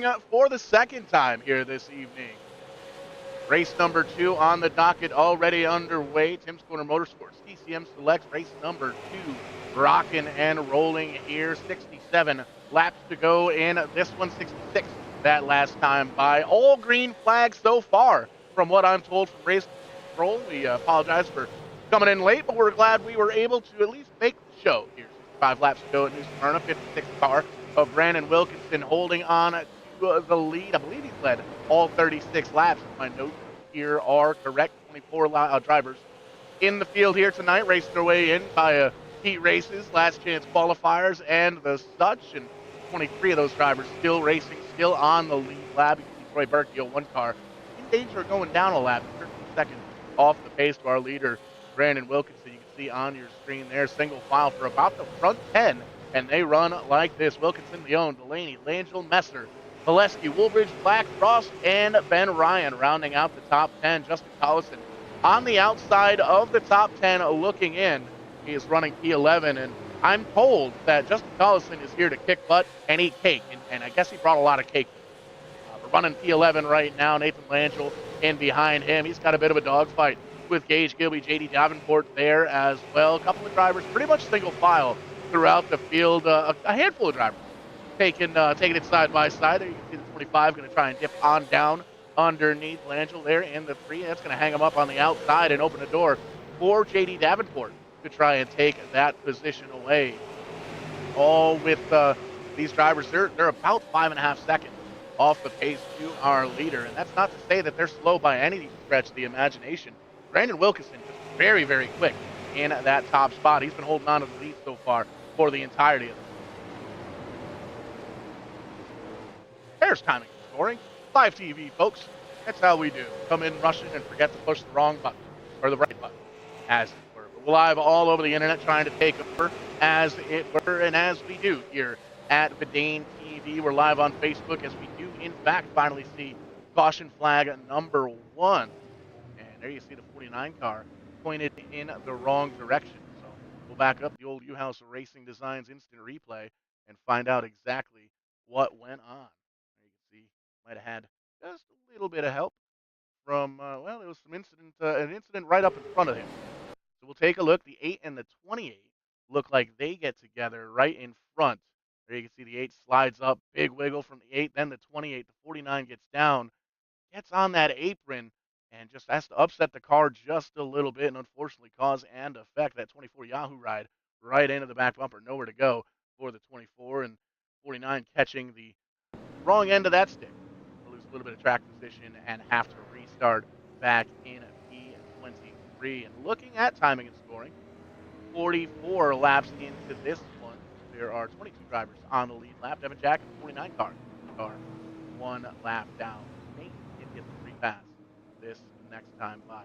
scoring for the second time here this evening. Race number 2 on the docket already underway. Tim's Corner Motorsports, TCM selects race number 2. Rocking and rolling here. 67 laps to go in this one, 66 that last time by. All green flags so far from what I'm told from race control. We apologize for coming in late, but we're glad we were able to at least make the show here. 65 laps to go at New Smyrna. 56 car of Brandon Wilkinson holding on to the lead. I believe he's led all 36 laps. If my notes here are correct. 24 drivers in the field here tonight, racing their way in by heat races, last chance qualifiers, and the such. And 23 of those drivers still racing, still on the lead lap. You can see Troy Burke, the 01 car, in danger of going down a lap. 13 seconds off the pace to our leader, Brandon Wilkinson. You can see on your screen there, single file for about the front 10, and they run like this. Wilkinson, Leone, Delaney, Langell, Messer, Valesky, Woolbridge, Black, Frost, and Ben Ryan rounding out the top 10. Justin Collison on the outside of the top 10 looking in. He is running P11, and I'm told that Justin Collison is here to kick butt and eat cake, and I guess he brought a lot of cake. We're running P11 right now. Nathan Langell in behind him. He's got a bit of a dogfight with Gage Gilby, JD Davenport there as well. A couple of drivers pretty much single file throughout the field. A handful of drivers taking it side by side. There you can see the 25 going to try and dip on down underneath Langell there in the 3. That's going to hang him up on the outside and open the door for JD Davenport to try and take that position away. All with these drivers, they're about 5.5 seconds off the pace to our leader, and that's not to say that they're slow by any stretch of the imagination. Brandon Wilkinson just very, very quick in that top spot. He's been holding on to the lead so far for the entirety of the There's timing and scoring. Live TV, folks. That's how we do. Come in rushing and forget to push the wrong button, or the right button, as it were. But we're live all over the internet trying to take over, as it were, and as we do here at VidaneTV. We're live on Facebook, as we do, in fact, finally see caution flag number 1. And there you see the 49 car pointed in the wrong direction. So we'll back up the old U-House Racing Designs instant replay and find out exactly what went on. Might have had just a little bit of help from, well, there was some an incident right up in front of him. So we'll take a look. The 8 and the 28 look like they get together right in front. There you can see the 8 slides up, big wiggle from the 8, then the 28, the 49 gets down, gets on that apron, and just has to upset the car just a little bit, and unfortunately cause and effect that 24 Yahoo ride right into the back bumper. Nowhere to go for the 24, and 49 catching the wrong end of that stick. Lose a little bit of track position and have to restart back in P23. And looking at timing and scoring, 44 laps into this one. There are 22 drivers on the lead lap. Devin Jack, 49 car, 1 lap down. Nate can get the free pass this next time by.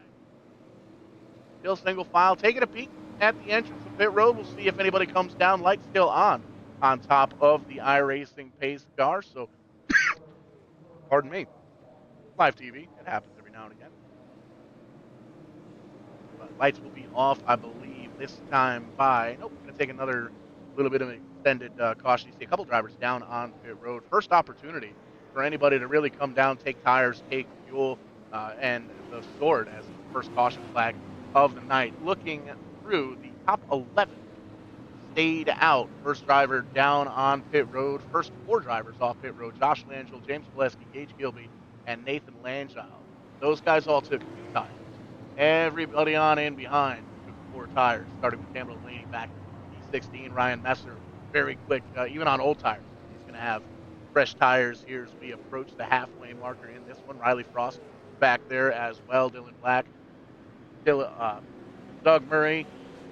Still single file, taking a peek at the entrance of pit road. We'll see if anybody comes down. Lights still on top of the iRacing pace car. So, pardon me, live TV. It happens every now and again. But lights will be off, I believe, this time by. Nope, going to take another little bit of an extended caution. You see a couple drivers down on pit road. First opportunity for anybody to really come down, take tires, take fuel, and the sword as the first caution flag of the night. Looking through the top 11 stayed out. First driver down on pit road. First 4 drivers off pit road. Josh Langell, James Valesky, Gage Gilby, and Nathan Langell. Those guys all took 2 tires. Everybody on in behind took 4 tires, starting with Cameron Delaney back in P16. Ryan Messer, very quick, even on old tires. He's going to have fresh tires here as we approach the halfway marker in this one. Riley Frost back there as well. Dylan Black, Doug Murray,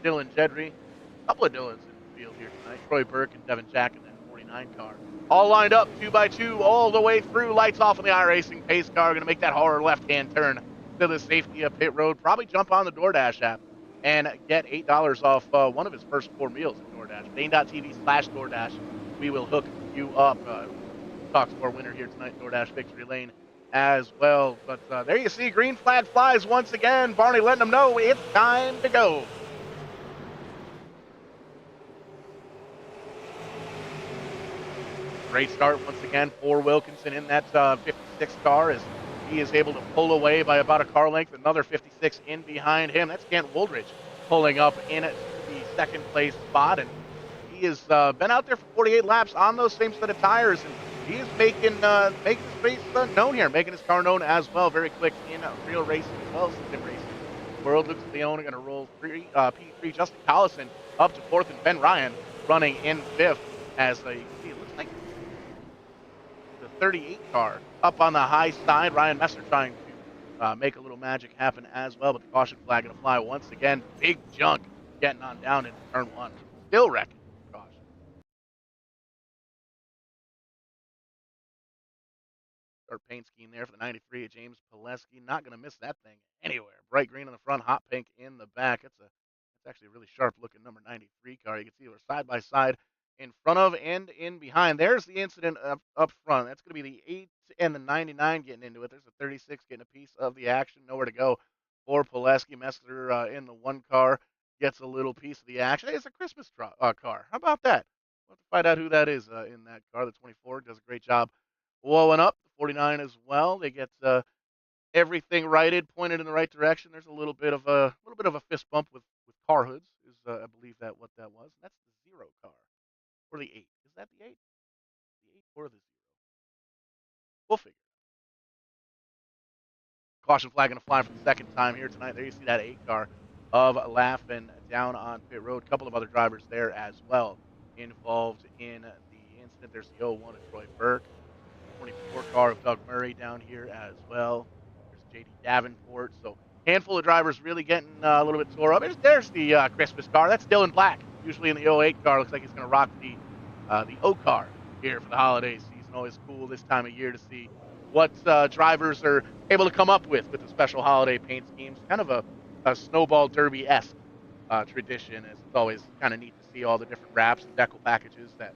Dylan Jedry. A couple of Dylans in the field here tonight. Troy Burke and Devin Jack in that 49 car. All lined up 2 by 2 all the way through. Lights off on the iRacing pace car. Going to make that hard left-hand turn to the safety of pit road. Probably jump on the DoorDash app and get $8 off one of his first 4 meals at DoorDash. VidaneTV/DoorDash. We will hook you up. Talk to our winner here tonight, DoorDash Victory Lane as well. But there you see, green flag flies once again. Barney letting them know it's time to go. Great start once again for Wilkinson in that 56 car as he is able to pull away by about a car length. Another 56 in behind him. That's Kent Woldridge pulling up in the second place spot, and he has been out there for 48 laps on those same set of tires, and he is making his race known here, making his car known as well. Very quick in real racing as well as sim racing. World Lucas Leone going to roll P3. Justin Collison up to fourth, and Ben Ryan running in fifth. As you can see, it looks like the 38 car up on the high side. Ryan Messer trying to make a little magic happen as well, but the caution flag going to fly once again. Big junk getting on down into turn one. Still wrecking. Caution. Start paint scheme there for the 93 of James Pileski. Not going to miss that thing anywhere. Bright green on the front, hot pink in the back. It's actually a really sharp looking number 93 car. You can see we're side by side in front of and in behind. There's the incident up front. That's going to be the 8 and the 99 getting into it. There's a 36 getting a piece of the action. Nowhere to go for Pileski. Messler in the one car gets a little piece of the action. It's a Christmas car. How about that? We'll have to find out who that is in that car. The 24 does a great job blowing up. The 49 as well. They get everything righted, pointed in the right direction. There's a little bit of a fist bump with car hoods. Is I believe that what that was. That's the 0 car or the 8. Is that the 8? The 8 or the 0? We'll figure. Caution flag going to fly for the second time here tonight. There you see that 8 car of Laughlin down on pit road. A couple of other drivers there as well involved in the incident. There's the 01 of Troy Burke. 24 car of Doug Murray down here as well. There's JD Davenport. So handful of drivers really getting a little bit tore up. There's the Christmas car. That's Dylan Black. Usually in the 08 car. Looks like he's going to rock the O car here for the holiday season. Always cool this time of year to see what drivers are able to come up with the special holiday paint schemes. Kind of a snowball derby-esque tradition, as it's always kind of neat to see all the different wraps and decal packages that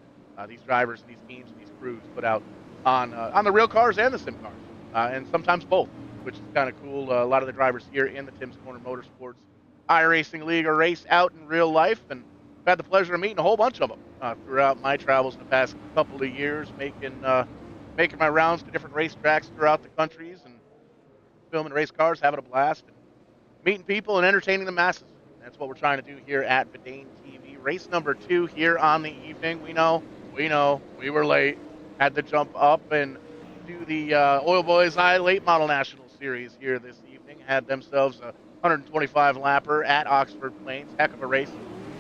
these drivers and these teams and these crews put out on the real cars and the sim cars, and sometimes both, which is kind of cool. A lot of the drivers here in the Tim's Corner Motorsports iRacing League are raced out in real life, and I've had the pleasure of meeting a whole bunch of them throughout my travels in the past couple of years, making my rounds to different racetracks throughout the countries and filming race cars, having a blast, and meeting people and entertaining the masses. That's what we're trying to do here at VidaneTV. Race number 2 here on the evening. We know, we were late. Had to jump up and do the Oil Boys I Late Model National Series here this evening. Had themselves a 125 lapper at Oxford Plains. Heck of a race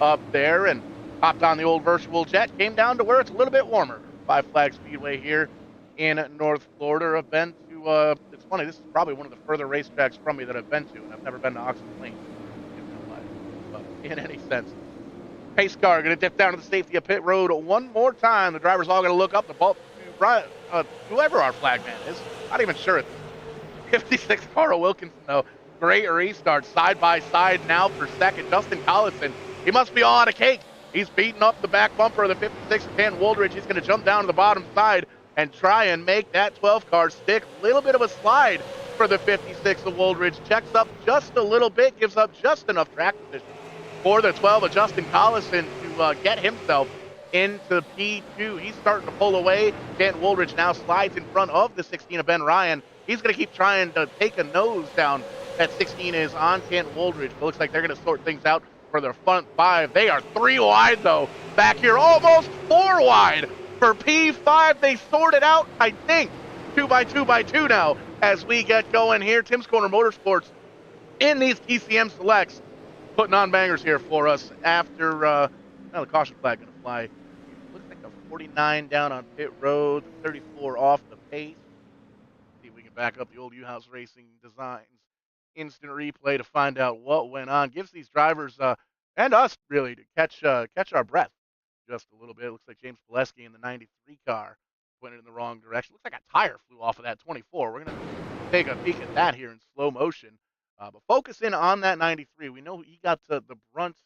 up there, and hopped on the old virtual jet. Came down to where it's a little bit warmer. Five Flag Speedway here in North Florida. I've been to, it's funny, this is probably one of the further racetracks from me that I've been to, and I've never been to Oxford Plains in my life. But in any sense, pace car going to dip down to the safety of pit road one more time. The driver's all going to look up the ball to whoever our flagman is. Not even sure. 56 Carl Wilkinson, though. Great restart, side by side now for second. Justin Collison, he must be all out of cake. He's beating up the back bumper of the 56 of Kent Woldridge. He's going to jump down to the bottom side and try and make that 12 car stick. Little bit of a slide for the 56 of Woldridge. Checks up just a little bit, gives up just enough track position for the 12 of Justin Collison to get himself into P2. He's starting to pull away. Kent Woldridge now slides in front of the 16 of Ben Ryan. He's going to keep trying to take a nose down. That 16 is on Kent Woldridge. It looks like they're going to sort things out for their front 5. They are 3 wide, though. Back here, almost 4 wide for P5. They sorted out, I think, 2 by 2 by 2 now as we get going here. Tim's Corner Motorsports in these TCM selects, putting on bangers here for us after the caution flag going to fly. Looks like a 49 down on pit road, 34 off the pace. See if we can back up the old U-House Racing Designs instant replay to find out what went on. Gives these drivers and us really to catch our breath just a little bit. It looks like James Pileski in the 93 car went in the wrong direction. Looks like a tire flew off of that 24. We're going to take a peek at that here in slow motion. But focus in on that 93. We know he got to the brunt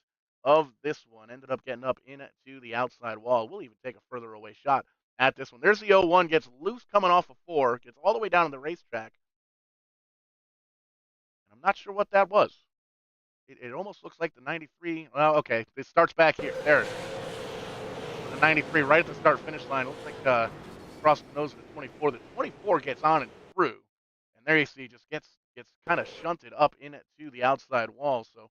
of this one. Ended up getting up into the outside wall. We'll even take a further away shot at this one. There's the 01. Gets loose coming off of 4. Gets all the way down to the racetrack. And I'm not sure what that was. It almost looks like the 93. Well, okay. It starts back here. There it is. The 93 right at the start-finish line. Looks like across the nose of the 24. The 24 gets on and through. And there you see, just gets kind of shunted up into the outside wall. So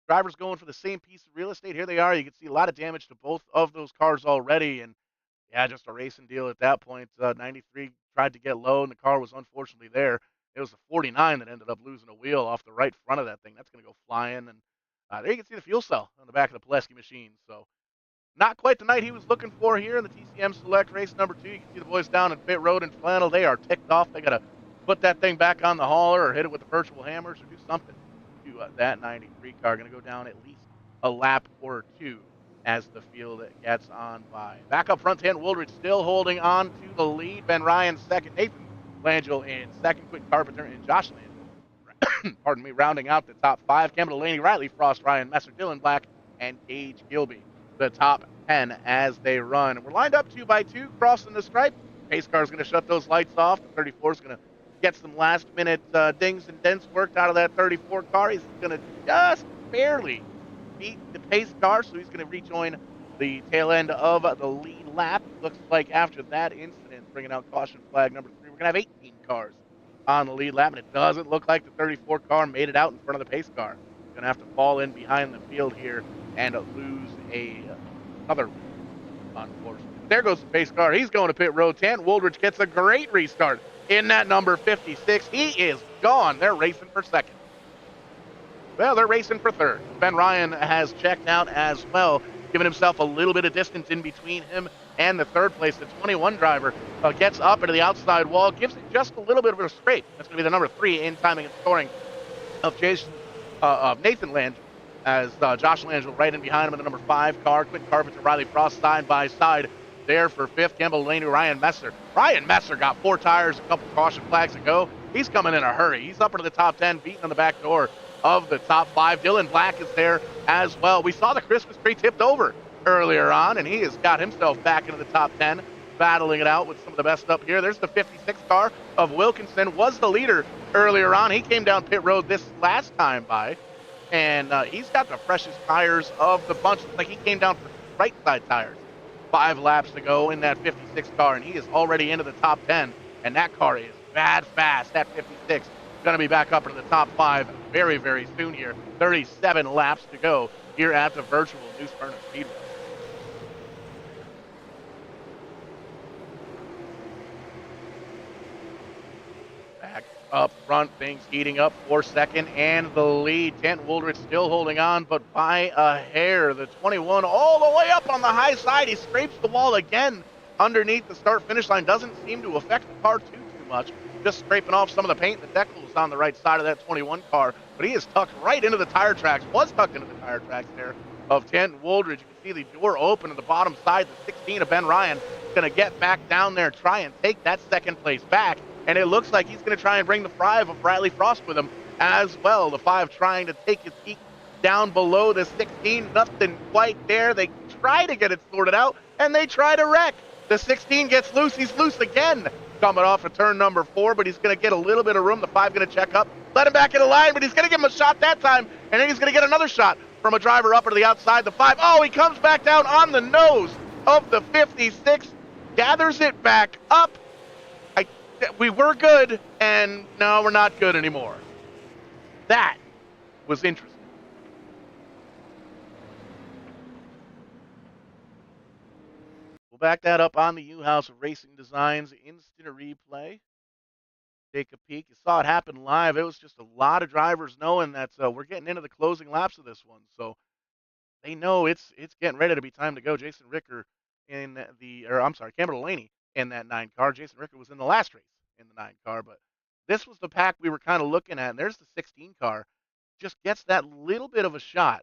drivers going for the same piece of real estate. Here they are. You can see a lot of damage to both of those cars already. And yeah, just a racing deal at that point. 93 tried to get low, and the car was unfortunately there. It was the 49 that ended up losing a wheel off the right front of that thing. That's going to go flying. And there you can see the fuel cell on the back of the Pileski machine. So not quite the night he was looking for here in the TCM Select race number 2. You can see the boys down in pit road in flannel. They are ticked off. They got to put that thing back on the hauler or hit it with the virtual hammers or do something to that 93 car. Going to go down at least a lap or two as the field gets on by. Back up front, Tanton Woolridge still holding on to the lead. Ben Ryan second. Nathan Langell in second. Quentin Carpenter and Josh Langell. Pardon me, rounding out the top 5. Campbell Delaney, Riley Frost, Ryan Messer, Dylan Black, and Gage Gilby. The top 10 as they run. We're lined up 2 by 2, crossing the stripe. Pace car is going to shut those lights off. The 34 is going to get some last-minute dings and dents worked out of that 34 car. He's going to just barely beat the pace car, so he's going to rejoin the tail end of the lead lap. Looks like after that incident, bringing out caution flag number 3, we're going to have 18 cars on the lead lap, and it doesn't look like the 34 car made it out in front of the pace car. Going to have to fall in behind the field here and lose another wheel, unfortunately. But there goes the pace car. He's going to pit road. Tanton Woolridge gets a great restart in that number 56. He is gone. They're racing for second. Well, they're racing for third. Ben Ryan has checked out as well, giving himself a little bit of distance in between him and the third place. The 21 driver gets up into the outside wall, gives it just a little bit of a scrape. That's going to be the number 3 in timing and scoring of Nathan Langell, as Josh Langell right in behind him in the number 5 car. Quentin Carpenter, Riley Frost side by side there for 5th. Campbell Delaney, Ryan Messer. Ryan Messer got 4 tires, a couple caution flags ago. He's coming in a hurry. He's up into the top 10, beating on the back door of the top 5. Dylan Black is there as well. We saw the Christmas tree tipped over earlier on, and he has got himself back into the top 10, battling it out with some of the best up here. There's the 56 car of Wilkinson, was the leader earlier on. He came down pit road this last time by, and he's got the freshest tires of the bunch. It's like he came down for right side tires 5 laps to go in that 56 car, and he is already into the top 10, and that car is bad fast. That 56 going to be back up into the top 5 very, very soon here. 37 laps to go here at the virtual New Smyrna Speedway. Back up front, things heating up for second and the lead. Tanton Woolridge still holding on, but by a hair. The 21 all the way up on the high side. He scrapes the wall again underneath the start-finish line. Doesn't seem to affect the car too much. Just scraping off some of the paint and the decals on the right side of that 21 car, but he is tucked right into the tire tracks, was tucked into the tire tracks there of Tanton Woolridge. You can see the door open on the bottom side. The 16 of Ben Ryan is going to get back down there, try and take that second place back, and it looks like he's going to try and bring the 5 of Riley Frost with him as well. The 5 trying to take his peak down below the 16, nothing quite there. They try to get it sorted out, and they try to wreck. The 16 gets loose. He's loose again, coming off of turn number 4, but he's going to get a little bit of room. The 5 going to check up, let him back in the line, but he's going to give him a shot that time, and then he's going to get another shot from a driver up to the outside. The 5, oh, he comes back down on the nose of the 56, gathers it back up. We were good, and no, we're not good anymore. That was interesting. We'll back that up on the U-House Racing Designs instant replay. Take a peek. You saw it happen live. It was just a lot of drivers knowing that we're getting into the closing laps of this one. So they know it's getting ready to be time to go. Jason Ricker Campbell Delaney in that 9 car. Jason Ricker was in the last race in the 9 car, but this was the pack we were kind of looking at. And there's the 16 car. Just gets that little bit of a shot.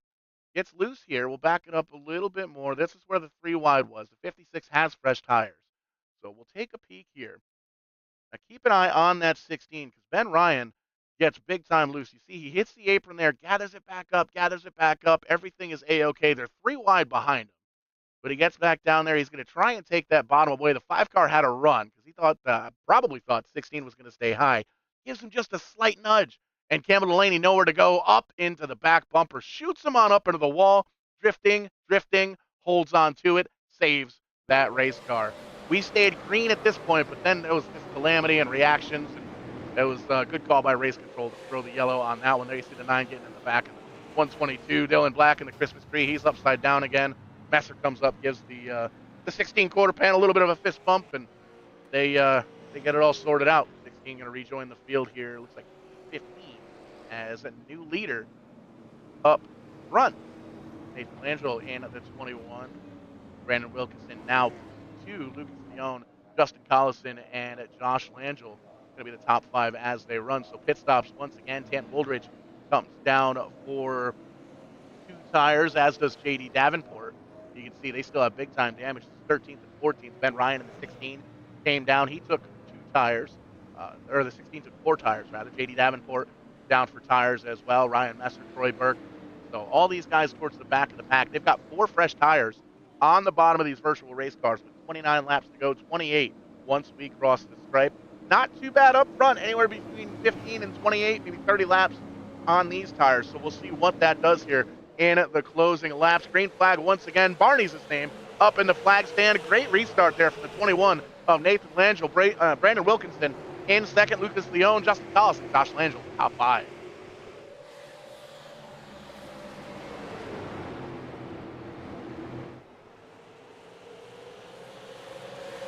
Gets loose here. We'll back it up a little bit more. This is where the 3 wide was. The 56 has fresh tires. So we'll take a peek here. Now keep an eye on that 16 because Ben Ryan gets big time loose. You see he hits the apron there, gathers it back up. Everything is A-OK. They're 3 wide behind him. But he gets back down there. He's going to try and take that bottom away. The 5 car had a run because he probably thought 16 was going to stay high. Gives him just a slight nudge. And Campbell Delaney nowhere to go, up into the back bumper, shoots him on up into the wall, drifting, holds on to it, saves that race car. We stayed green at this point, but then there was this calamity and reactions, and it was a good call by race control to throw the yellow on that one. There you see the 9 getting in the back of the 122. Dylan Black in the Christmas tree. He's upside down again. Messer comes up, gives the 16 quarter pan a little bit of a fist bump, and they get it all sorted out. 16 going to rejoin the field here. Looks like P15 as a new leader up front. Nathan Langell in the 21. Brandon Wilkinson now P2. Lucas Leone, Justin Collison, and Josh Langell going to be the top 5 as they run. So pit stops once again. Tanton Woldridge comes down for 2 tires, as does J.D. Davenport. You can see they still have big time damage. 13th and 14th. Ben Ryan in the 16 came down. He took 2 tires, or the 16 took 4 tires rather. J.D. Davenport down for tires as well. Ryan Messer, Troy Burke. So all these guys towards the back of the pack. They've got 4 fresh tires on the bottom of these virtual race cars with 29 laps to go, 28 once we cross the stripe. Not too bad up front, anywhere between 15 and 28, maybe 30 laps on these tires. So we'll see what that does here in the closing laps. Green flag once again. Barney's his name up in the flag stand. Great restart there from the 21 of Nathan Langell. Brandon Wilkinson in second. Lucas Leone, Justin Collison, Josh Langell, top 5.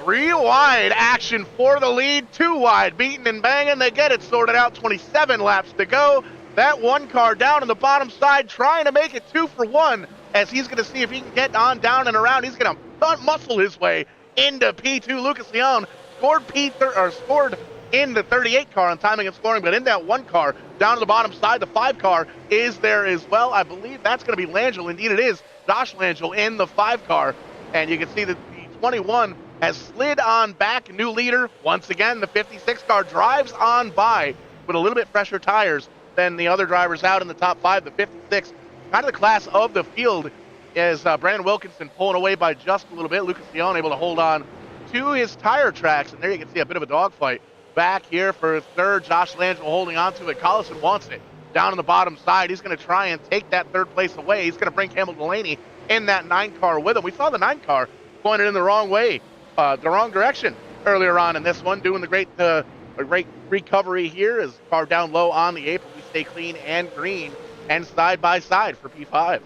Three wide action for the lead. 2 wide, beating and banging. They get it sorted out. 27 laps to go. That 1 car down on the bottom side trying to make it 2 for 1 as he's going to see if he can get on down and around. He's going to muscle his way into P2. Lucas Leone scored in the 38 car on timing and scoring, but in that 1 car down on the bottom side, the 5 car is there as well. I believe that's going to be Langell. Indeed it is. Josh Langell in the 5 car, and you can see that the 21 has slid on back. New leader once again. The 56 car drives on by with a little bit fresher tires than the other drivers out in the top 5. The 56, kind of the class of the field, is Brandon Wilkinson pulling away by just a little bit. Lucas Leone able to hold on to his tire tracks, and there you can see a bit of a dogfight back here for third. Josh Langell holding on to it. Collison wants it down on the bottom side. He's going to try and take that 3rd place away. He's going to bring Campbell Delaney in that 9 car with him. We saw the 9 car pointed in the wrong way, the wrong direction earlier on in this one, doing the great recovery here as car down low on the apron. We stay clean and green and side by side for P5.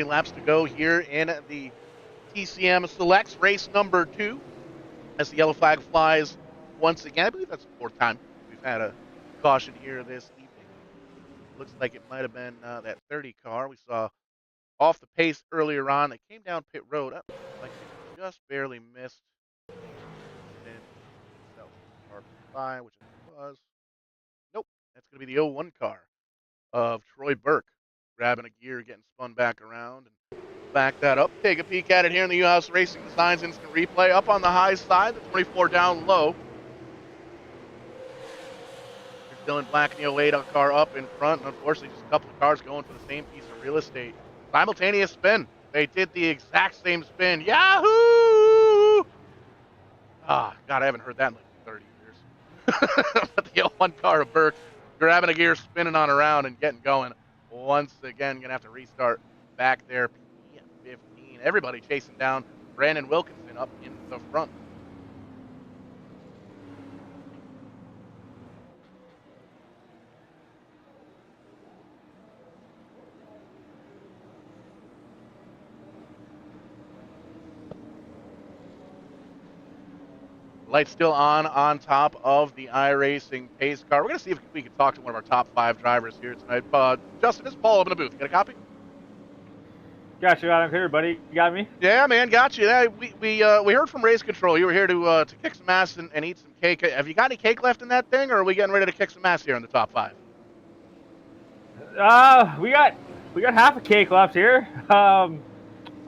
Laps to go here in the TCM Selects race number 2 as the yellow flag flies once again. I believe that's the 4th time we've had a caution here this evening. Looks like it might have been that 30 car we saw off the pace earlier on. They came down pit road. Like they just barely missed. That was car by, which it was. Nope, that's going to be the 01 car of Troy Burke, grabbing a gear, getting spun back around, and back that up. Take a peek at it here in the U-House Racing Designs instant replay. Up on the high side, the 24 down low. There's Dylan Black and the 08 car up in front, and unfortunately just a couple of cars going for the same piece of real estate. Simultaneous spin. They did the exact same spin. Yahoo! Ah, God, I haven't heard that in like 30 years. But the 01 car of Burke grabbing a gear, spinning on around, and getting going. Once again, going to have to restart back there. P15. Everybody chasing down Brandon Wilkinson up in the front. Lights still on top of the iRacing pace car. We're going to see if we can talk to one of our top 5 drivers here tonight. Justin, this is Paul up in the booth. You got a copy? Got you. I'm here, buddy. You got me? Yeah, man, got you. Yeah, we heard from Race Control. You were here to kick some ass and eat some cake. Have you got any cake left in that thing, or are we getting ready to kick some ass here in the top 5? We got half a cake left here.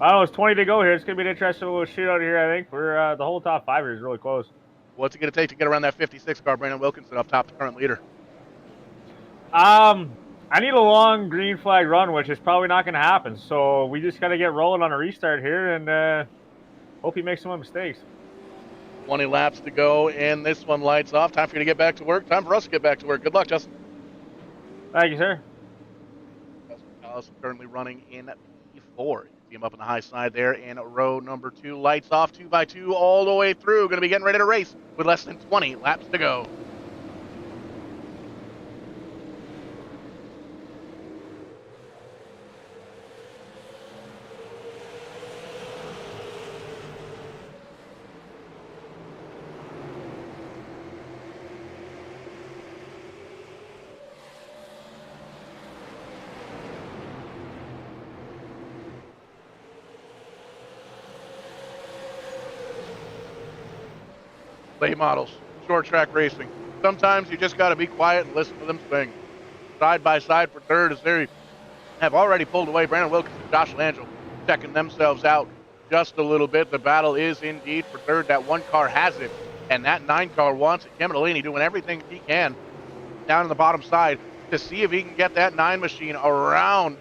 I don't know, it's 20 to go here. It's going to be an interesting little shootout here, I think. We're the whole top 5 here is really close. What's it going to take to get around that 56 car, Brandon Wilkinson, up top, the current leader? I need a long green flag run, which is probably not going to happen. So we just got to get rolling on a restart here and hope he makes some mistakes. 20 laps to go, and this one lights off. Time for you to get back to work. Time for us to get back to work. Good luck, Justin. Thank you, sir. Justin Collison currently running in P4. You can see him up on the high side there in row number 2. Lights off, 2x2 all the way through. Going to be getting ready to race with less than 20 laps to go. Late models, short track racing. Sometimes you just got to be quiet and listen to them sing. Side by side for third as they have already pulled away. Brandon Wilkins and Josh Langell checking themselves out just a little bit. The battle is indeed for third. That 1 car has it, and that 9 car wants it. Cameron Delaney doing everything he can down on the bottom side to see if he can get that 9 machine around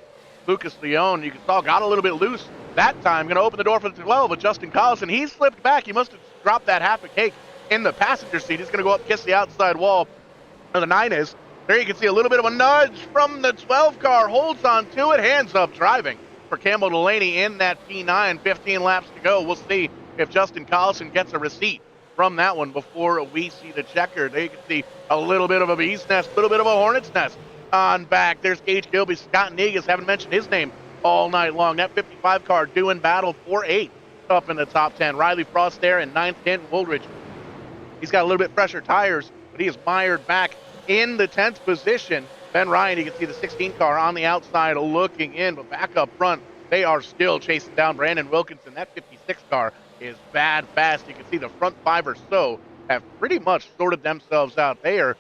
Lucas Leone. You can saw got a little bit loose that time. Going to open the door for the 12 with Justin Collison. He slipped back. He must have dropped that half a cake in the passenger seat. He's going to go up, kiss the outside wall where the 9 is. There you can see a little bit of a nudge from the 12 car. Holds on to it. Hands up driving for Campbell Delaney in that P9. 15 laps to go. We'll see if Justin Collison gets a receipt from that one before we see the checker. There you can see a little bit of a bee's nest, a little bit of a hornet's nest on back. There's Gage Gilby. Scott Negas, haven't mentioned his name all night long. That 55 car doing battle for 8 up in the top 10. Riley Frost there in 9th. Kenton Woolridge. He's got a little bit fresher tires, but he is mired back in the 10th position. Ben Ryan, you can see the 16 car on the outside looking in, but back up front, they are still chasing down Brandon Wilkinson. That 56 car is bad fast. You can see the front 5 or so have pretty much sorted themselves out. They are,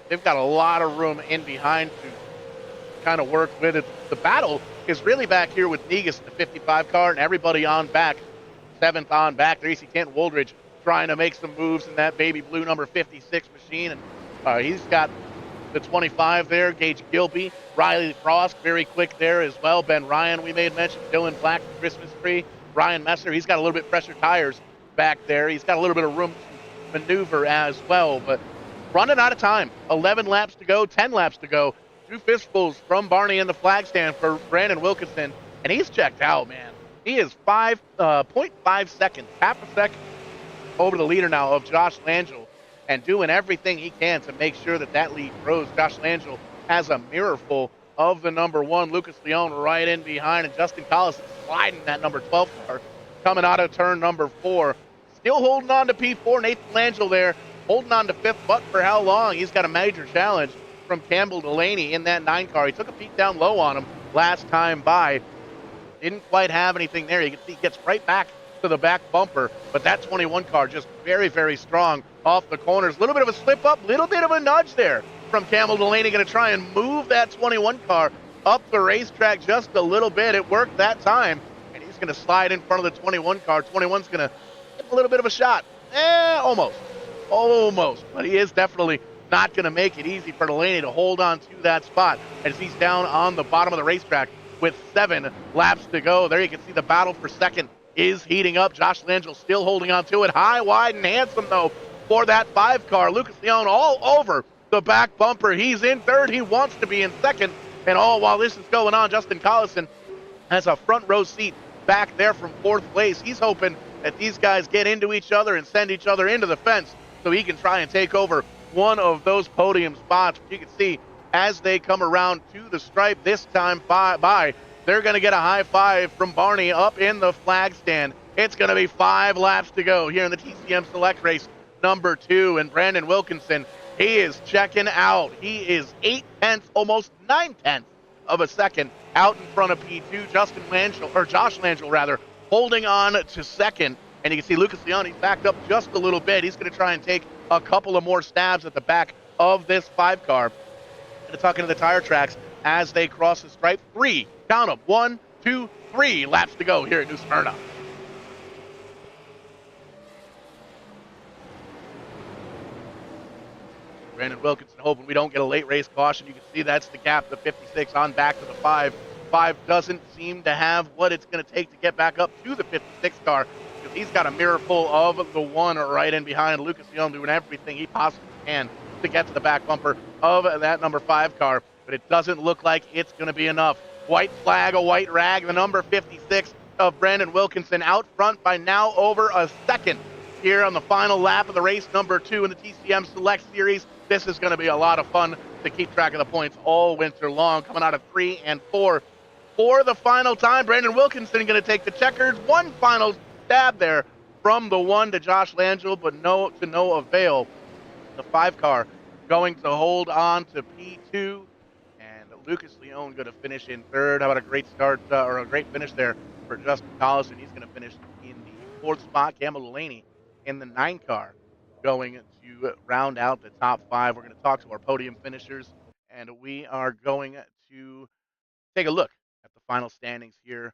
they've got a lot of room in behind to kind of work with it. The battle is really back here with Negus, the 55 car, and everybody on back. 7th on back. There you see Kent Woolridge trying to make some moves in that baby blue number 56 machine, and he's got the 25 there. Gage Gilby, Riley Frost, very quick there as well. Ben Ryan, we made mention. Dylan Black, Christmas tree. Ryan Messer, he's got a little bit fresher tires back there. He's got a little bit of room to maneuver as well, but running out of time. 11 laps to go, 10 laps to go. 2 fistfuls from Barney in the flag stand for Brandon Wilkinson, and he's checked out, man. He is 0.5 seconds, half a second over the leader now of Josh Langell, and doing everything he can to make sure that that lead grows. Josh Langell has a mirror full of the number 1, Lucas Leone, right in behind, and Justin Collison sliding that number 12 car coming out of turn number 4. Still holding on to P4. Nathan Langell there holding on to 5th, but for how long? He's got a major challenge from Campbell Delaney in that 9 car. He took a peek down low on him last time by. Didn't quite have anything there. You can see he gets right back to the back bumper, but that 21 car just very, very strong off the corners. A little bit of a slip up, little bit of a nudge there from Campbell Delaney. Going to try and move that 21 car up the racetrack just a little bit. It worked that time, and he's going to slide in front of the 21 car. 21's going to get a little bit of a shot. Almost, but he is definitely not going to make it easy for Delaney to hold on to that spot as he's down on the bottom of the racetrack with 7 laps to go. There you can see the battle for second is heating up. Josh Langell still holding on to it. High, wide, and handsome, though, for that 5 car. Lucas Leone all over the back bumper. He's in third. He wants to be in second. And all while this is going on, Justin Collison has a front row seat back there from 4th place. He's hoping that these guys get into each other and send each other into the fence so he can try and take over one of those podium spots. You can see as they come around to the stripe this time by, they're going to get a high five from Barney up in the flag stand. It's going to be 5 laps to go here in the TCM Select Race number 2. And Brandon Wilkinson, he is checking out. He is 8/10, almost 9/10 of a second out in front of P2. Josh Langell, holding on to second. And you can see Lucas Leone, he's backed up just a little bit. He's going to try and take a couple of more stabs at the back of this 5 car. And talking to the tire tracks as they cross the stripe. 3, count them, 1, 2, 3 laps to go here at New Smyrna. Brandon Wilkinson hoping we don't get a late race caution. You can see that's the gap, the 56 on back to the 5. 5 doesn't seem to have what it's going to take to get back up to the 56 car, because he's got a mirror full of the 1 right in behind. Lucas Leone doing everything he possibly can to get to the back bumper of that number 5 car. but it doesn't look like it's going to be enough. White flag, a white rag, the number 56 of Brandon Wilkinson out front by now over a second here on the final lap of the race number 2 in the TCM Select Series. This is going to be a lot of fun to keep track of the points all winter long, coming out of 3 and 4. For the final time, Brandon Wilkinson going to take the checkers. One final stab there from the 1 to Josh Langell, but to no avail. The 5 car going to hold on to P2, and Lucas Leone going to finish in 3rd. How about a great start or a great finish there for Justin Collison? He's going to finish in the 4th spot. Campbell Delaney in the 9 car going to round out the top 5. We're going to talk to our podium finishers, and we are going to take a look at the final standings here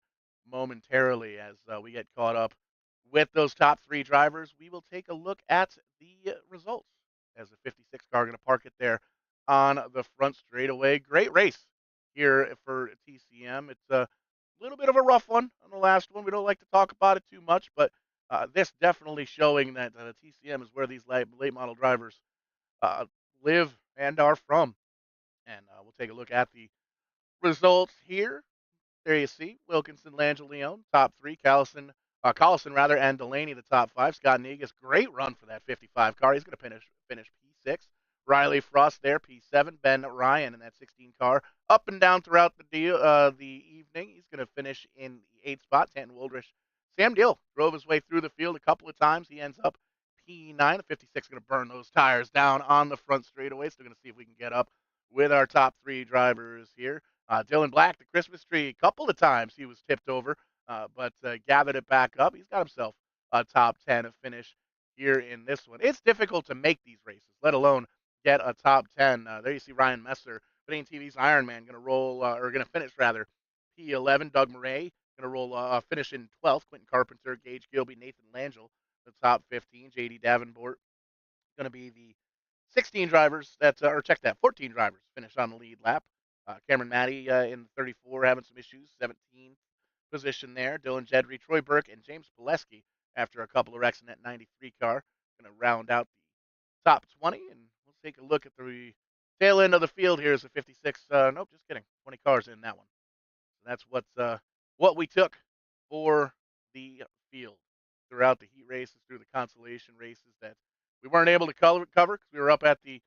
momentarily as we get caught up with those top 3 drivers. We will take a look at the results as the 56 car going to park it there on the front straightaway. Great race here for TCM. It's a little bit of a rough one on the last one. We don't like to talk about it too much, but this definitely showing that TCM is where these late model drivers live and are from. And we'll take a look at the results here. There you see Wilkinson, Langell, Leone, top 3. Collison rather, and Delaney, the top 5. Scott Negus, great run for that 55 car. He's going to finish P6. Riley Frost there, P7. Ben Ryan in that 16 car, up and down throughout the evening. He's going to finish in the 8th spot. Tanton Woldrich. Sam Deal drove his way through the field a couple of times. He ends up P9. The 56 going to burn those tires down on the front straightaway. Still going to see if we can get up with our top 3 drivers here. Dylan Black, the Christmas tree, a couple of times he was tipped over, but gathered it back up. He's got himself a top 10 finish here in this one. It's difficult to make these races, let alone get a top 10. There you see Ryan Messer, VidaneTV's Ironman, going to roll, or going to finish rather, P11. Doug Murray going to roll, finish in 12th. Quentin Carpenter, Gage Gilby, Nathan Langell, the top 15. JD Davenport going to be the 16 drivers that, or check that, 14 drivers finish on the lead lap. Cameron Matty in 34 having some issues, 17th position there. Dylan Jedry, Troy Burke, and James Pileski after a couple of wrecks in that 93 car. Going to round out the top 20, and we'll take a look at the tail end of the field here as a 56. Nope, just kidding. 20 cars in that one. So that's what we took for the field throughout the heat races, through the consolation races that we weren't able to cover because we were up at the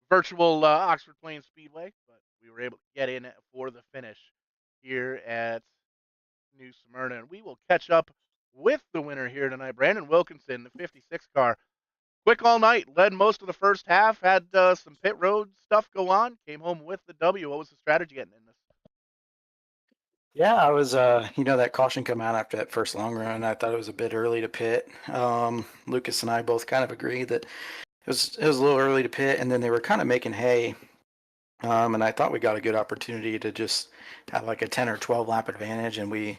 virtual Oxford Plains Speedway, but we were able to get in for the finish here at New Smyrna. And we will catch up with the winner here tonight, Brandon Wilkinson, the 56 car. Quick all night, led most of the first half, had some pit road stuff go on, came home with the W. What was the strategy getting in this? Yeah, I was, that caution come out after that first long run. I thought it was a bit early to pit. Lucas and I both kind of agreed that it was a little early to pit, and then they were kind of making hay. And I thought we got a good opportunity to just have like a 10 or 12 lap advantage, and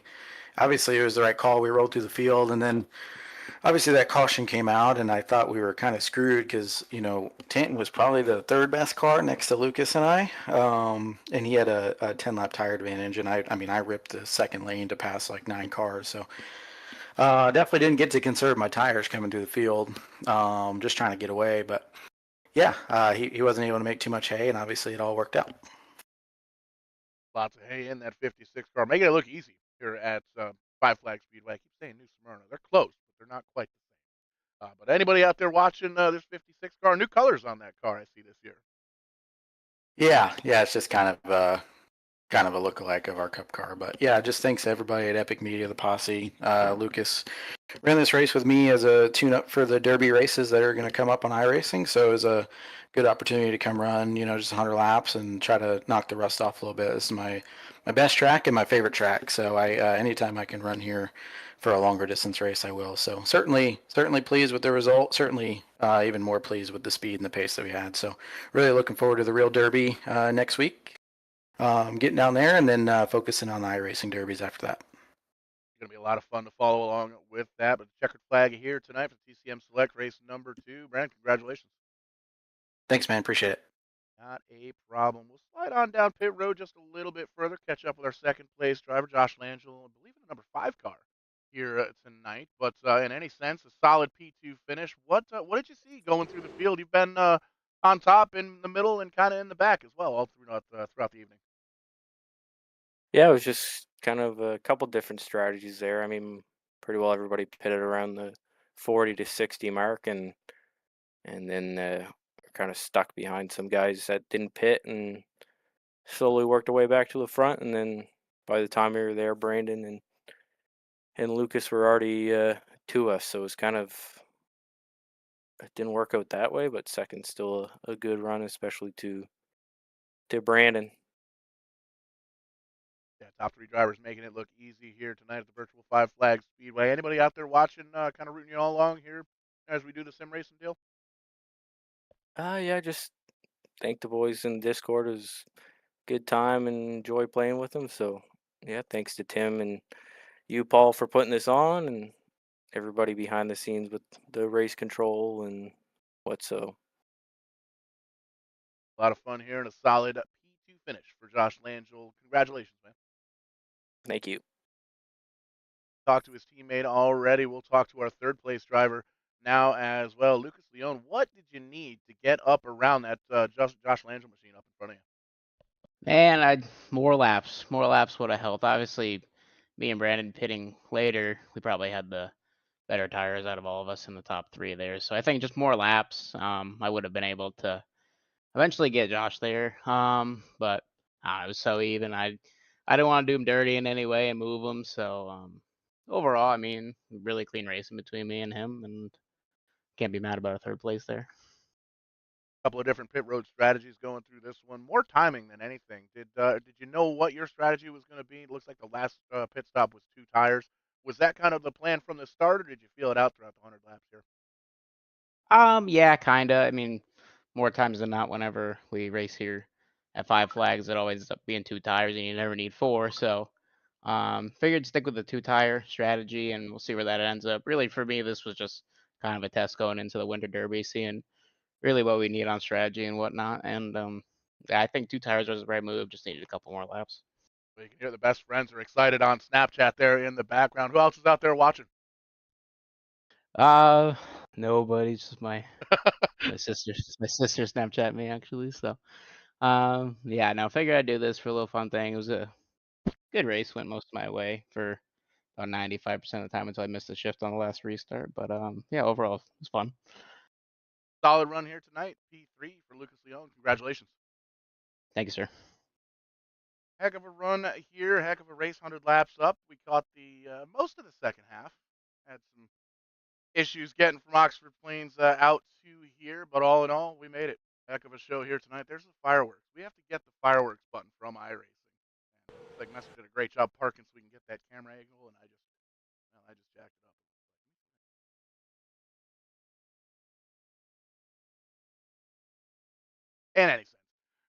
obviously it was the right call. We rolled through the field, and then obviously that caution came out, and I thought we were kind of screwed because Tanton was probably the 3rd best car next to Lucas and I, and he had a 10 lap tire advantage, and I ripped the second lane to pass like 9 cars, so definitely didn't get to conserve my tires coming through the field, just trying to get away, but yeah, he wasn't able to make too much hay, and obviously it all worked out. Lots of hay in that 56 car, making it look easy here at Five Flag Speedway. I keep saying New Smyrna. They're close, but they're not quite the same. But anybody out there watching this 56 car, new colors on that car I see this year. Yeah, it's just kind of a lookalike of our Cup car, but yeah, just thanks to everybody at Epic Media, the posse. Lucas ran this race with me as a tune-up for the Derby races that are going to come up on iRacing, so it was a good opportunity to come run, just 100 laps and try to knock the rust off a little bit. This is my best track and my favorite track, so I anytime I can run here for a longer distance race, I will. So certainly pleased with the result. Certainly even more pleased with the speed and the pace that we had. So really looking forward to the real Derby next week. Getting down there and then focusing on the iRacing derbies after that. It's going to be a lot of fun to follow along with that. But the checkered flag here tonight for TCM Select race number 2. Brandon, congratulations. Thanks, man. Appreciate it. Not a problem. We'll slide on down pit road just a little bit further, catch up with our second place driver, Josh Langell, I believe in the number 5 car here tonight. But in any sense, a solid P2 finish. What did you see going through the field? You've been on top, in the middle, and kind of in the back as well, all throughout the evening. Yeah, it was just kind of a couple different strategies there. I mean, pretty well everybody pitted around the 40 to 60 mark, and then kind of stuck behind some guys that didn't pit, and slowly worked our way back to the front. And then by the time we were there, Brandon and Lucas were already to us, so it was kind of, it didn't work out that way, but second still a good run, especially to Brandon. Yeah, top three drivers making it look easy here tonight at the virtual Five Flags Speedway. Anybody out there watching, kind of rooting you all along here as we do the sim racing deal? Yeah, just thank the boys in Discord. It was a good time and enjoy playing with them. So yeah, thanks to Tim and you, Paul, for putting this on, and everybody behind the scenes with the race control and what so. A lot of fun here and a solid P2 finish for Josh Langell. Congratulations, man. Thank you. Talked to his teammate already. We'll talk to our third place driver now as well. Lucas Leone, what did you need to get up around that Josh Langell machine up in front of you? Man, more laps would have helped. Obviously, me and Brandon pitting later, we probably had the better tires out of all of us in the top three there. So I think just more laps, I would have been able to eventually get Josh there. But it was so even. I didn't want to do him dirty in any way and move him. So overall, I mean, really clean racing between me and him, and can't be mad about a third place there. Couple of different pit road strategies going through this one. More timing than anything. Did you know what your strategy was going to be? It looks like the last pit stop was 2 tires. Was that kind of the plan from the start, or did you feel it out throughout the 100 laps here? Yeah, kinda. I mean, more times than not, whenever we race here at Five Flags, it always ends up being 2 tires, and you never need 4. So, figured stick with the 2-tire strategy, and we'll see where that ends up. Really, for me, this was just kind of a test going into the Winter Derby, seeing really what we need on strategy and whatnot. And yeah, I think 2 tires was the right move. Just needed a couple more laps. Well, you can hear the best friends are excited on Snapchat there in the background. Who else is out there watching? Nobody, just my sister Snapchat me actually. So, yeah, no, figured I'd do this for a little fun thing. It was a good race, went most of my way for about 95% of the time until I missed a shift on the last restart. But yeah, overall, it was fun. Solid run here tonight. P3 for Lucas Leone. Congratulations. Thank you, sir. Heck of a run here. Heck of a race. 100 laps up. We caught the most of the second half. Had some issues getting from Oxford Plains out to here, but all in all, we made it. Heck of a show here tonight. There's the fireworks. We have to get the fireworks button from iRacing. And looks like Messer did a great job parking so we can get that camera angle, and I just jacked it up. In any sense,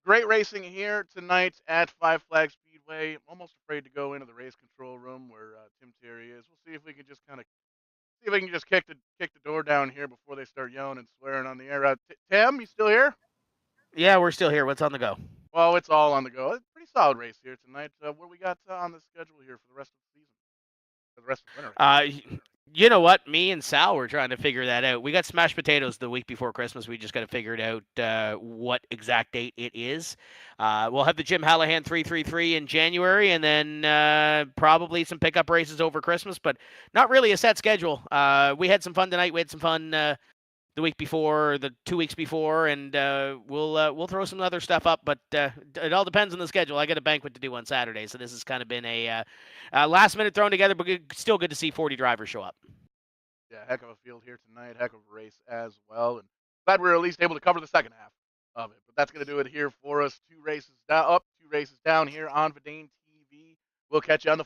great racing here tonight at Five Flags Speedway. I'm almost afraid to go into the race control room where Tim Terry is. We'll see if we can just kind of see if we can just kick the door down here before they start yelling and swearing on the air. Tim, you still here? Yeah, we're still here. What's on the go? Well, it's all on the go. It's a pretty solid race here tonight. What do we got on the schedule here for the rest of the season? For the rest of the winter? You know what? Me and Sal were trying to figure that out. We got smashed potatoes the week before Christmas. We just got to figure it out what exact date it is. We'll have the Jim Hallahan 333 in January, and then probably some pickup races over Christmas, but not really a set schedule. We had some fun tonight. We had some fun the week before, the 2 weeks before, and we'll throw some other stuff up, but it all depends on the schedule. I got a banquet to do on Saturday, so this has kind of been a last minute thrown together, but still good to see 40 drivers show up. Yeah, heck of a field here tonight, heck of a race as well, and glad we were at least able to cover the second half of it. But that's going to do it here for us. 2 races up, 2 races down here on VidaneTV. We'll catch you on the